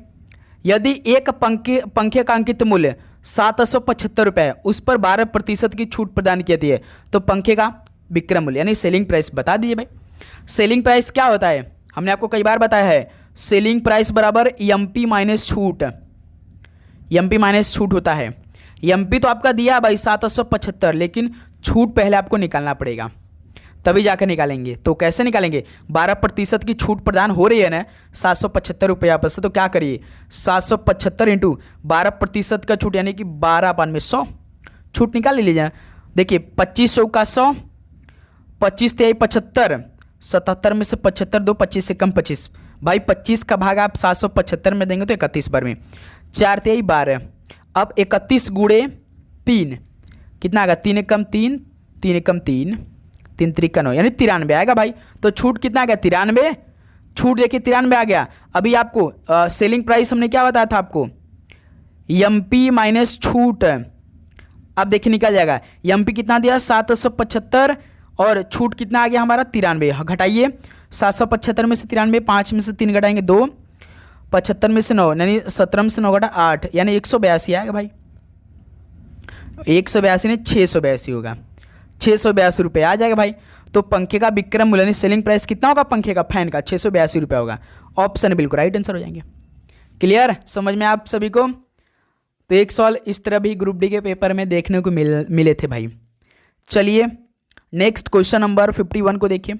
यदि एक पंखे का अंकित मूल्य 775 रुपये है, उस पर 12% की छूट प्रदान की जाती है, तो पंखे का विक्रय मूल्य यानी सेलिंग प्राइस बता दीजिए भाई। सेलिंग प्राइस क्या होता है, हमने आपको कई बार बताया है, सेलिंग प्राइस बराबर एमपी माइनस छूट, एमपी माइनस छूट होता है। एमपी तो आपका दिया भाई 775, लेकिन छूट पहले आपको निकालना पड़ेगा, तभी जाकर निकालेंगे। तो कैसे निकालेंगे, 12% की छूट प्रदान हो रही है ना 775 रुपये आपस से, तो क्या करिए 775 इंटू 12% का छूट यानी कि 12/100 छूट निकाल लीजिए। देखिए 2500 का 100, 25 तिहाई 75, 77 में से 75 दो, 25 से कम 25 भाई, 25 का भाग आप 775 में देंगे तो 31 बार में, 4 तिहाई 12। अब 31 गुणे 3 कितना आएगा, 3 एकम 3, 3 एकम 3, 3 त्रिका 9 यानी 93 आएगा भाई। तो छूट कितना आ गया, 93, छूट देखिए 93 आ गया। अभी आपको सेलिंग प्राइस हमने क्या बताया था आपको, एमपी माइनस छूट। अब देखिए निकल जाएगा, एमपी कितना दिया 775 और छूट कितना आ गया हमारा 93। घटाइए 775 में से 93, 5 में से 3 घटाएंगे 2, 75 में से 9 यानी 17 में से 9 घटा 8 यानी 182 आएगा भाई। 182 नहीं 682 होगा, 682 रुपये आ जाएगा भाई। तो पंखे का विक्रय मूल्य यानी सेलिंग प्राइस कितना होगा पंखे का, फैन का 682 रुपये होगा। ऑप्शन बिल्कुल राइट आंसर हो जाएंगे। क्लियर, समझ में आप सभी को। तो एक सवाल इस तरह भी ग्रुप डी के पेपर में देखने को मिले थे भाई। चलिए नेक्स्ट क्वेश्चन नंबर 51 को देखिए।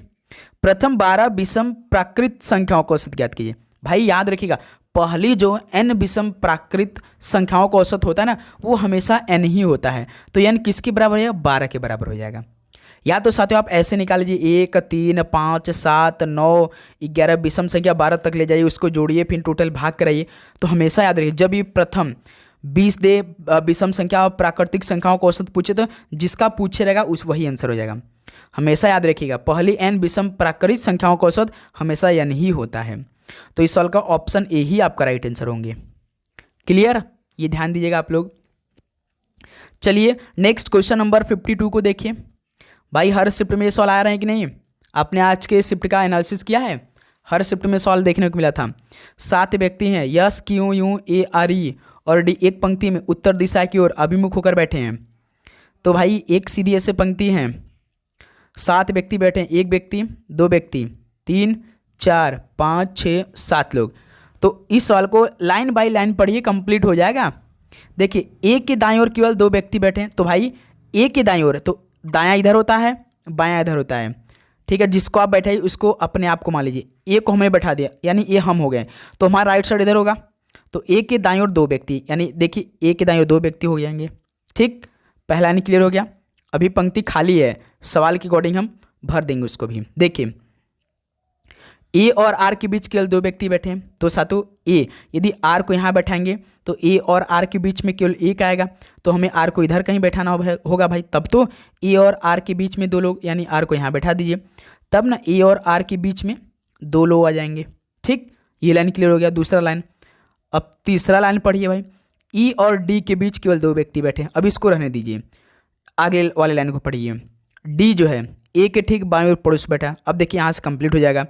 प्रथम 12 विषम प्राकृत संख्याओं को औसत ज्ञात कीजिए। भाई याद रखिएगा, पहली जो n विषम प्राकृत संख्याओं का औसत होता है ना, वो हमेशा n ही होता है। तो n किसके बराबर है, 12 के बराबर हो जाएगा। या तो साथियों आप ऐसे निकाल लीजिए 1 3 5 7 9 11 विषम संख्या 12 तक ले जाइए, उसको जोड़िए, फिर टोटल भाग कराइए। तो हमेशा याद रखिए, जब ये प्रथम 20 दे विषम संख्या और प्राकृतिक संख्याओं का औसत पूछे तो जिसका पूछे रहेगा उस वही आंसर हो जाएगा। हमेशा याद रखिएगा, पहली n विषम प्राकृतिक संख्याओं का औसत हमेशा n ही होता है। तो इस सवाल का ऑप्शन ए ही आपका राइट आंसर होंगे। क्लियर, ये ध्यान दीजिएगा आप लोग। चलिए नेक्स्ट क्वेश्चन नंबर 52 को देखिए। भाई हर शिफ्ट में ये सवाल आ रहे हैं कि नहीं, आपने आज के शिफ्ट का एनालिसिस किया है। हर शिफ्ट में सवाल देखने को मिला था। 7 व्यक्ति हैं, yes Q U A R E और डी एक पंक्ति में उत्तर दिशा की ओर अभिमुख होकर बैठे हैं। तो भाई एक सीधी ऐसे पंक्ति है, 7 व्यक्ति बैठे हैं, 1 व्यक्ति 2 व्यक्ति 3 4 5 6 7 लोग। तो इस सवाल को लाइन बाय लाइन पढ़िए, कंप्लीट हो जाएगा। देखिए एक के दाएं ओर केवल 2 व्यक्ति बैठे हैं, तो भाई एक के दाएं ओर, तो दायां इधर होता है बायां इधर होता है, ठीक है। जिसको आप बैठाइए उसको अपने आप को मान लीजिए, ए को हमें बैठा दिया यानी ये हम हो गए, तो हमारा राइट साइड इधर होगा। तो एक के दाएं ओर 2 व्यक्ति यानी देखिए एक के दाएं ओर 2 व्यक्ति हो जाएंगे, ठीक। पहला यानी क्लियर हो गया। अभी पंक्ति खाली है, सवाल के अकॉर्डिंग हम भर देंगे उसको भी। देखिए ए और आर के बीच केवल 2 व्यक्ति बैठे हैं, तो साथों ए यदि आर को यहाँ बैठाएंगे तो ए और आर के बीच में केवल एक आएगा, तो हमें आर को इधर कहीं बैठाना होगा भाई। तब तो ए और आर के बीच में 2 लोग यानी आर को यहाँ बैठा दीजिए, तब ना ए और आर के बीच में 2 लोग आ जाएंगे, ठीक। ये लाइन क्लियर हो गया। दूसरा लाइन, अब तीसरा लाइन पढ़िए भाई, ई और डी के बीच केवल 2 व्यक्ति बैठे हैं। अब इसको रहने दीजिए, आगे वाले लाइन को पढ़िए। डी जो है ए के ठीक बाईं ओर पड़ोस बैठा। अब देखिए यहाँ से कंप्लीट हो जाएगा।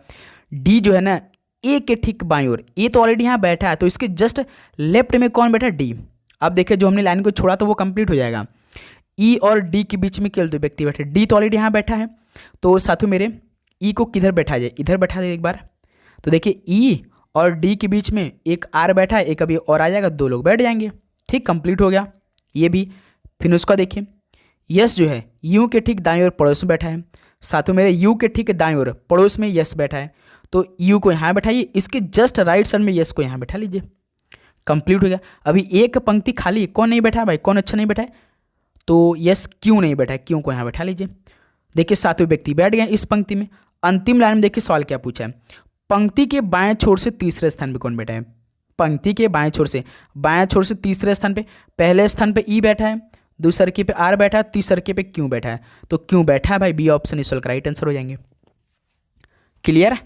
डी जो है ना ए के ठीक बाईं ओर, ए तो ऑलरेडी यहाँ बैठा है, तो इसके जस्ट लेफ्ट में कौन बैठा है, डी। अब देखिए जो हमने लाइन को छोड़ा तो वो कंप्लीट हो जाएगा। ई और डी के बीच में केवल 2 व्यक्ति बैठे, डी तो ऑलरेडी यहाँ बैठा है, तो साथियों मेरे ई को किधर बैठा जाए, इधर बैठा दे एक बार। तो देखिए ई और डी के बीच में एक आर बैठा है, एक अभी और आ जाएगा, 2 लोग बैठ जाएंगे, ठीक। कंप्लीट हो गया ये भी। फिर उसका देखिए यस जो है यू के ठीक दाएं ओर पड़ोस में बैठा है, साथियों मेरे यू के ठीक दाएं ओर पड़ोस में यस बैठा है, तो यू को यहाँ बैठाइए, इसके जस्ट राइट साइड में यस को यहाँ बैठा लीजिए। कंप्लीट हो गया। अभी एक पंक्ति खाली, कौन नहीं बैठा है भाई, कौन अच्छा नहीं बैठा है, तो यस क्यों नहीं बैठा है, क्यों को यहाँ बैठा लीजिए। देखिए 7 व्यक्ति बैठ गए इस पंक्ति में। अंतिम लाइन में देखिए सवाल क्या पूछा है, पंक्ति के बाएं छोर से तीसरे स्थान पर कौन बैठा है। पंक्ति के बाएं छोर से तीसरे स्थान पर, पहले स्थान पर ई बैठा है, दूसरे के पे आर बैठा है, तीसरे के पे क्यों बैठा है, तो क्यों बैठा है भाई, बी ऑप्शन इस सवाल का राइट आंसर हो जाएंगे। क्लियर।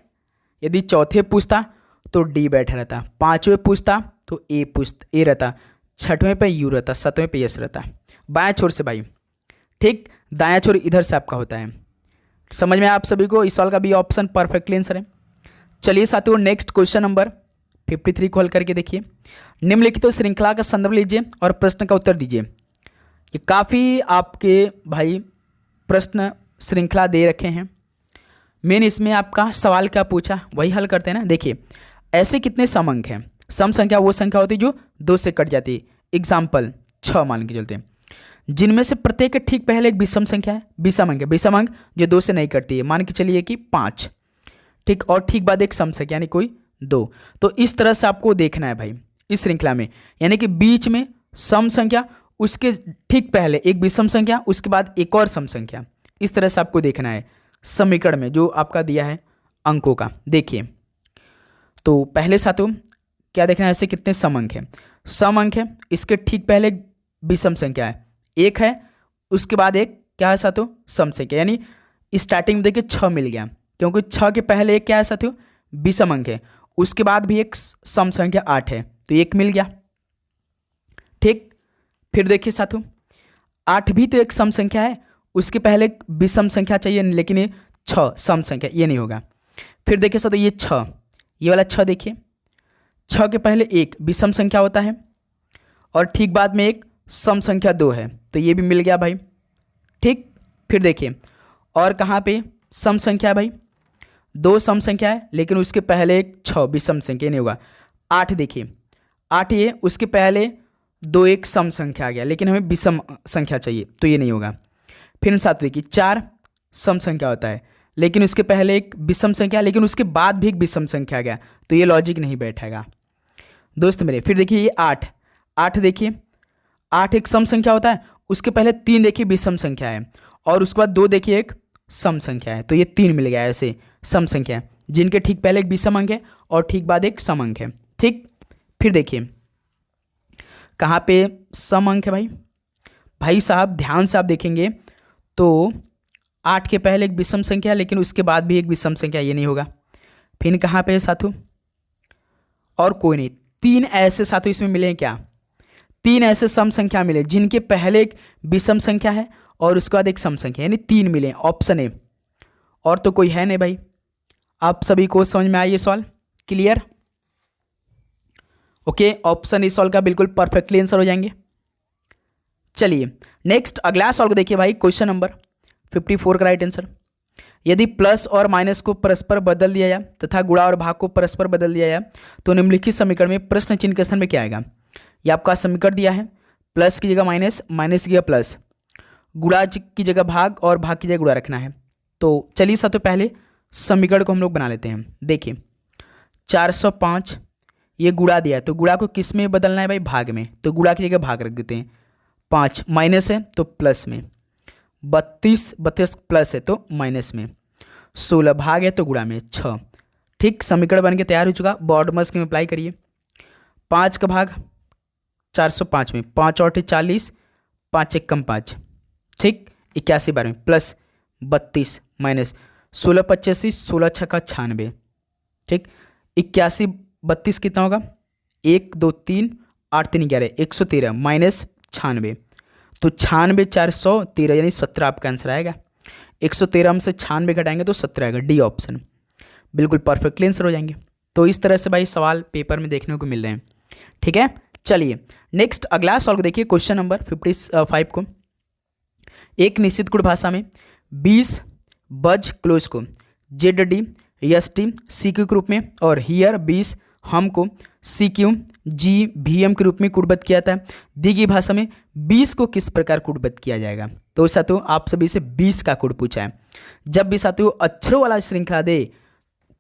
यदि चौथे पूछता तो डी बैठा रहता, 5वें पूछता तो ए रहता, 6वें पे यू रहता, 7वें पे यस रहता, बाएं छोर से भाई, ठीक। दायां छोर इधर से आपका होता है। समझ में आप सभी को, इस सवाल का बी ऑप्शन परफेक्टली आंसर है। चलिए साथियों नेक्स्ट क्वेश्चन नंबर 53 को हल करके देखिए। निम्नलिखित तो श्रृंखला का संदर्भ लीजिए और प्रश्न का उत्तर दीजिए। ये काफ़ी आपके भाई प्रश्न श्रृंखला दे रखे हैं। मेन इसमें आपका सवाल क्या पूछा वही हल करते हैं ना। देखिए ऐसे कितने सम अंक हैं। सम संख्या वो संख्या होती है जो 2 से कट जाती है। एग्जाम्पल 6 मान के चलते हैं, जिनमें से प्रत्येक के ठीक पहले एक विषम संख्या है, विषम अंक है, विषम अंक जो 2 से नहीं कटती है। मान के चलिए कि 5, ठीक, और ठीक बाद एक सम संख्या यानी कोई 2। तो इस तरह से आपको देखना है भाई इस श्रृंखला में, यानी कि बीच में सम संख्या, उसके ठीक पहले एक विषम संख्या, उसके बाद एक और सम संख्या। इस तरह से आपको देखना है समीकरण में जो आपका दिया है अंकों का। देखिए तो पहले साथियों क्या देखना है, ऐसे कितने सम अंक हैं। सम अंक है, इसके ठीक पहले एक विषम संख्या है, 1 है, उसके बाद एक क्या है साथियों सम संख्या, यानी स्टार्टिंग में देखिए 6 मिल गया, क्योंकि 6 के पहले एक क्या है साथियों विषम अंक है, उसके बाद भी एक सम संख्या 8 है, तो 1 मिल गया। ठीक, फिर देखिए साथियों 8 भी तो एक सम संख्या है, उसके पहले एक विषम संख्या चाहिए, लेकिन ये 6 सम संख्या, ये नहीं होगा। फिर देखिए साथियों ये 6, ये वाला 6 देखिए, 6 के पहले एक विषम संख्या होता है और ठीक बाद में एक सम संख्या 2 है, तो ये भी मिल गया भाई। ठीक, फिर देखिए और कहाँ पे सम संख्या है भाई, 2 सम संख्या है, लेकिन उसके पहले एक 6 विषम संख्या नहीं होगा। 8 देखिए, 8 ये, उसके पहले 2 एक सम संख्या आ गया, लेकिन हमें विषम संख्या चाहिए, तो ये नहीं होगा। फिर 7 देखिए, 4 सम संख्या होता है, लेकिन उसके पहले एक विषम संख्या, लेकिन उसके बाद भी एक विषम संख्या आ गया, तो ये लॉजिक नहीं बैठेगा दोस्त मेरे। फिर देखिए ये 8 देखिए, 8 एक सम संख्या होता है, उसके पहले 3 देखिए विषम संख्या है, और उसके बाद 2 देखिए एक सम संख्या है, तो ये 3 मिल गया ऐसे सम संख्या जिनके ठीक पहले एक विषम अंक है और ठीक बाद एक सम अंक है। ठीक, फिर देखिए कहाँ पे सम अंक है भाई, भाई साहब ध्यान से आप देखेंगे तो 8 के पहले एक विषम संख्या, लेकिन उसके बाद भी एक विषम संख्या, ये नहीं होगा। फिर कहाँ पे है साथियों, और कोई नहीं। 3 ऐसे साथियों इसमें मिले हैं क्या, 3 ऐसे सम संख्या मिले जिनके पहले एक विषम संख्या है और उसके बाद एक सम संख्या, यानी 3 मिले, ऑप्शन ए। और तो कोई है नहीं भाई। आप सभी को समझ में आया ये सवाल, क्लियर? ओके, ऑप्शन ए सवाल का बिल्कुल परफेक्टली आंसर हो जाएंगे। चलिए नेक्स्ट अगला सवाल को देखिए भाई, क्वेश्चन नंबर 54 का राइट आंसर। यदि प्लस और माइनस को परस्पर बदल दिया जाए तथा गुणा और भाग को परस्पर बदल दिया जाए तो निम्नलिखित समीकरण में प्रश्न चिन्ह के स्थान में क्या आएगा। ये आपका समीकरण दिया है, प्लस की जगह माइनस, माइनस की जगह प्लस, गुणा की जगह भाग और भाग की जगह गुणा रखना है। तो चलिए सबसे पहले समीकरण को हम लोग बना लेते हैं। देखिए 405 ये गुणा दिया है, तो गुणा को किस में बदलना है भाई, भाग में, तो गुणा की जगह भाग रख देते हैं। 5 माइनस है तो प्लस में, 32 प्लस है तो माइनस में, 16 भाग है तो गुणा में 6। ठीक, समीकरण बन के तैयार हो चुका। बॉर्ड मस्क में अप्लाई करिए। 5 का भाग 405 में, 5 और 40, 5 एक कम 5, ठीक, 81 बार में, प्लस 32 माइनस 16 85, 16 छक्का 96, ठीक, 81 32 कितना होगा, 1 2 3 8 3 11, 113 माइनस 96, तो 96 413 यानी 17 आपका आंसर आएगा। 113 हम से 96 घटाएंगे तो 17 आएगा, डी ऑप्शन बिल्कुल परफेक्टली आंसर हो जाएंगे। तो इस तरह से भाई सवाल पेपर में देखने को मिल रहे हैं। ठीक है, चलिए नेक्स्ट अगला सवाल को देखिए, क्वेश्चन नंबर 55 को। एक निश्चित गुण भाषा में 20 बज क्लोज को ZD ST CQ के रूप में और हियर 20 हम को CQ GVM के रूप में कूटबद्ध किया था। दी गई भाषा में 20 को किस प्रकार कूटबद्ध किया जाएगा। तो साथियों आप सभी से 20 का कोड पूछा है। जब भी साथियों अक्षरों वाला श्रृंखला दे,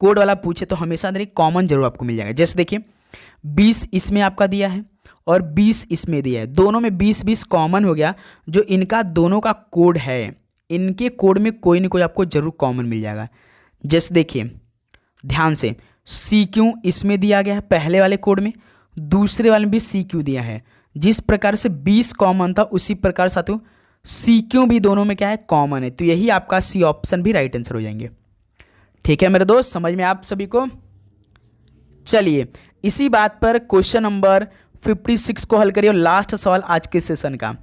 कोड वाला पूछे तो हमेशा अंदर एक कॉमन जरूर आपको मिल जाएगा। जैसे देखिए 20 इसमें आपका दिया है और 20 इसमें दिया है, दोनों में 20-20 कॉमन हो गया। जो इनका दोनों का कोड है, इनके कोड में कोई ना कोई आपको जरूर कॉमन मिल जाएगा। जैसे देखिए ध्यान से, CQ इसमें दिया गया है पहले वाले कोड में, दूसरे वाले में भी CQ दिया है। जिस प्रकार से 20 कॉमन था उसी प्रकार साथियों CQ भी दोनों में क्या है, कॉमन है। तो यही आपका C ऑप्शन भी राइट आंसर हो जाएंगे। ठीक है मेरे दोस्त, समझ में आप सभी को। चलिए इसी बात पर क्वेश्चन नंबर 56 को हल करिए और लास्ट सवाल आज के सेशन का।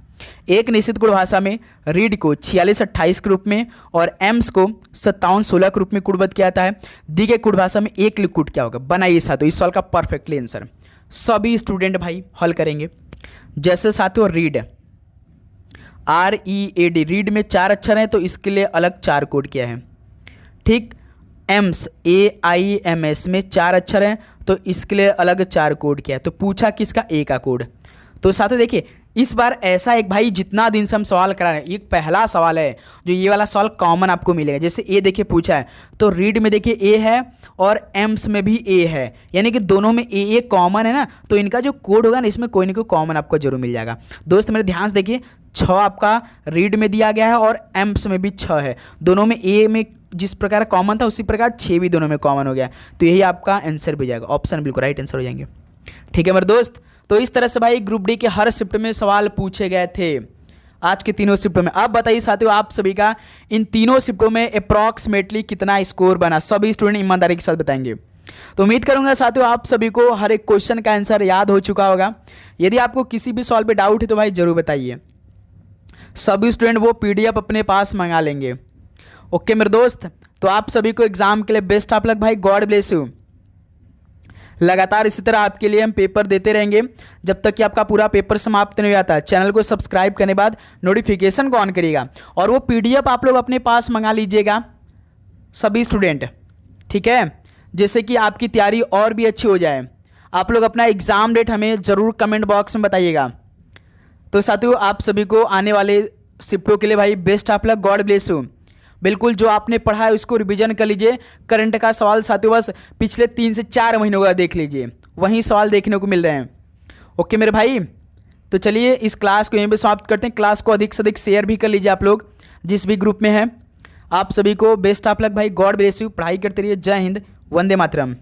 एक निश्चित गुण भाषा में रीड को 46-28 के रूप में और एम्स को 57-16 के रूप में कुटबद्ध किया जाता है। दी गई कुट भाषा में एक लिक्विड क्या होगा, बनाइए साथियों इस सवाल का परफेक्टली आंसर। सभी स्टूडेंट भाई हल करेंगे। जैसे साथियों रीड, READ, रीड में 4 अक्षर हैं तो इसके लिए अलग 4 कोड किया है। ठीक, एम्स AIMS में 4 अक्षर हैं तो इसके लिए अलग 4 कोड किया है। तो पूछा किसका, ए का कोड। तो साथियों देखिए इस बार ऐसा एक भाई जितना दिन से हम सवाल करा रहे हैं, ये पहला सवाल है जो ये वाला सवाल कॉमन आपको मिलेगा। जैसे ए देखिए पूछा है तो रीड में देखिए ए है और एम्स में भी ए है, यानी कि दोनों में ए कॉमन है ना, तो इनका जो कोड होगा ना इसमें कोई ना कोई कॉमन आपको जरूर मिल जाएगा। दोस्त मेरे ध्यान से देखिए 6 आपका रीड में दिया गया है और एम्स में भी 6 है, दोनों में ए में जिस प्रकार कॉमन था उसी प्रकार 6 भी दोनों में कॉमन हो गया, तो यही आपका आंसर भी जाएगा, ऑप्शन बिल्कुल राइट आंसर हो जाएंगे। ठीक है मेरे दोस्त, तो इस तरह से भाई ग्रुप डी के हर शिफ्ट में सवाल पूछे गए थे आज के तीनों शिफ्टों में। अब बताइए साथियों आप सभी का इन तीनों शिफ्टों में अप्रॉक्सीमेटली कितना स्कोर बना, सभी स्टूडेंट ईमानदारी के साथ बताएंगे। तो उम्मीद करूंगा साथियों आप सभी को हर एक क्वेश्चन का आंसर याद हो चुका होगा। यदि आपको किसी भी सवाल पे डाउट है तो भाई जरूर बताइए, सभी स्टूडेंट वो PDF अपने पास मंगा लेंगे। ओके मेरे दोस्त, तो आप सभी को एग्जाम के लिए बेस्ट ऑफ लक भाई, गॉड ब्लेस यू। लगातार इसी तरह आपके लिए हम पेपर देते रहेंगे जब तक कि आपका पूरा पेपर समाप्त नहीं आता है। चैनल को सब्सक्राइब करने बाद नोटिफिकेशन को ऑन करिएगा और वो PDF आप लोग अपने पास मंगा लीजिएगा सभी स्टूडेंट, ठीक है, जैसे कि आपकी तैयारी और भी अच्छी हो जाए। आप लोग अपना एग्ज़ाम डेट हमें ज़रूर कमेंट बॉक्स में बताइएगा। तो साथियों आप सभी को आने वाले शिफ्टों के लिए भाई best of luck, God bless you. बिल्कुल जो आपने पढ़ा है उसको रिवीजन कर लीजिए। करंट का सवाल साथियों बस पिछले 3 से 4 महीनों का देख लीजिए, वहीं सवाल देखने को मिल रहे हैं। ओके मेरे भाई, तो चलिए इस क्लास को यहीं पे समाप्त करते हैं। क्लास को अधिक से अधिक शेयर भी कर लीजिए आप लोग जिस भी ग्रुप में हैं। आप सभी को बेस्ट ऑफ लक भाई, गॉड ब्लेस यू। पढ़ाई करते रहिए। जय हिंद, वंदे मातरम।